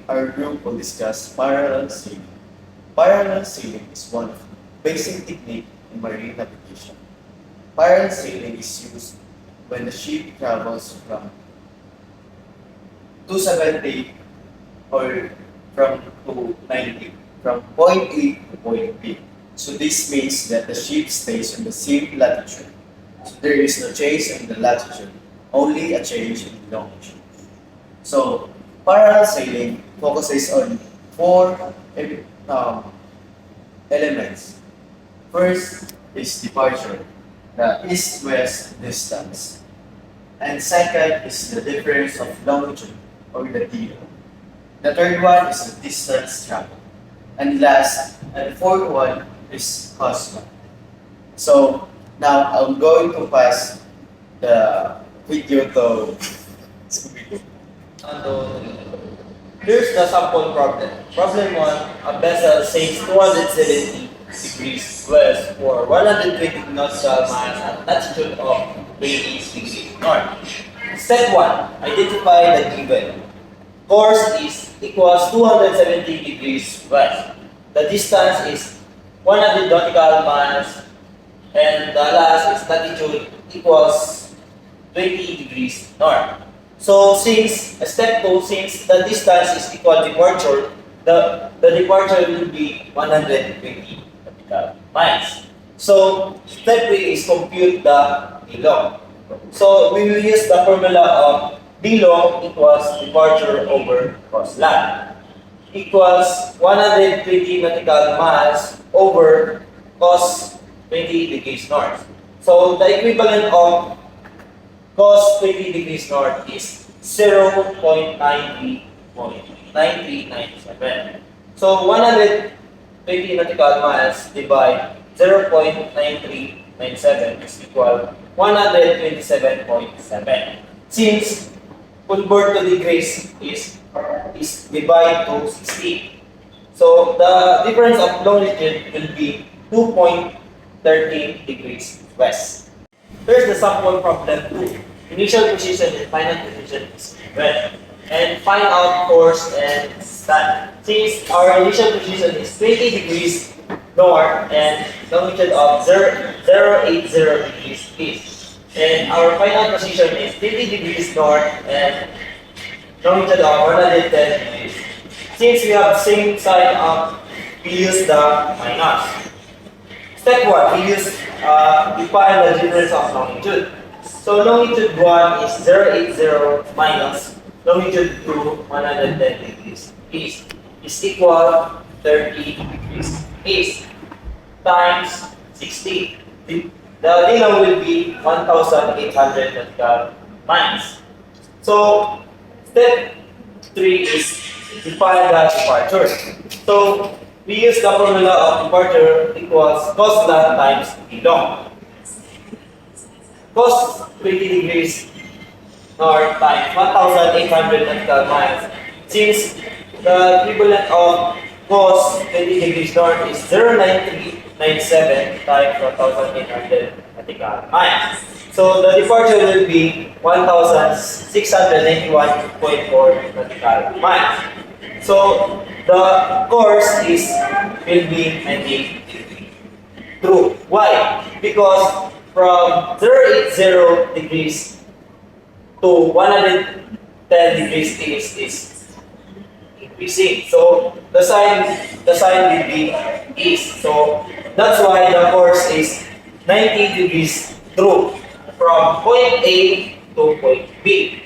our group will discuss parallel sailing. Parallel sailing is one of the basic technique in marine navigation. Parallel sailing is used when the ship travels from 270 or from 290, from point A to point B. So this means that the ship stays on the same latitude. So there is no change in the latitude, only a change in longitude. So parallel sailing focuses on four um, elements. First is departure, the east-west distance. And second is the difference of longitude or the DO. The third one is the distance traveled. And last, and the fourth one is cost. So now I'm going to pass the video to Here's the sample problem. Problem 1, a vessel sails 270 degrees west for 120 nautical miles at latitude of 20 degrees north. Step 1, identify the given. Course is equals 270 degrees west. The distance is 100 nautical miles and the last is latitude equals 20 degrees north. So since step 2, since the distance is equal departure, the departure will be 120 nautical miles. So step 3 is compute the d long. So we will use the formula of d long equals departure over cross land equals 120 nautical miles over cos 20 degrees north. So the equivalent of cos 20 degrees north is 0.9397. So 120 nautical miles divide 0.9397 is equal 127.7. Since convert to degrees is divide to 60. So the difference of longitude will be 2.13 degrees west. Here's the sample problem 2. Initial position and final position is given. And find out course and stand. Since our initial position is 20 degrees north and longitude of 080 degrees east. And our final position is 20 degrees north and longitude of 110 degrees. Since we have same sign up, we use the minus. Step 1, we use define the difference of longitude. So longitude 1 is 080 minus longitude 2 110 degrees east is equal 30 degrees east times 60. The d long will be 1,800 nautical miles. So step 3 is define the departure. So we use the formula of departure equals cos land times d long. Cos 20 degrees north times 1,800 nautical miles. Since the equivalent of cos 20 degrees north is 0.9397 times 1,800 nautical miles. So the departure will be 1,691.4 nautical miles. So the course will be 90 degrees. True. Why? Because from 080 degrees to 110 degrees east is increasing. So the sign will be east. So that's why the course is 90 degrees true from point A to point B.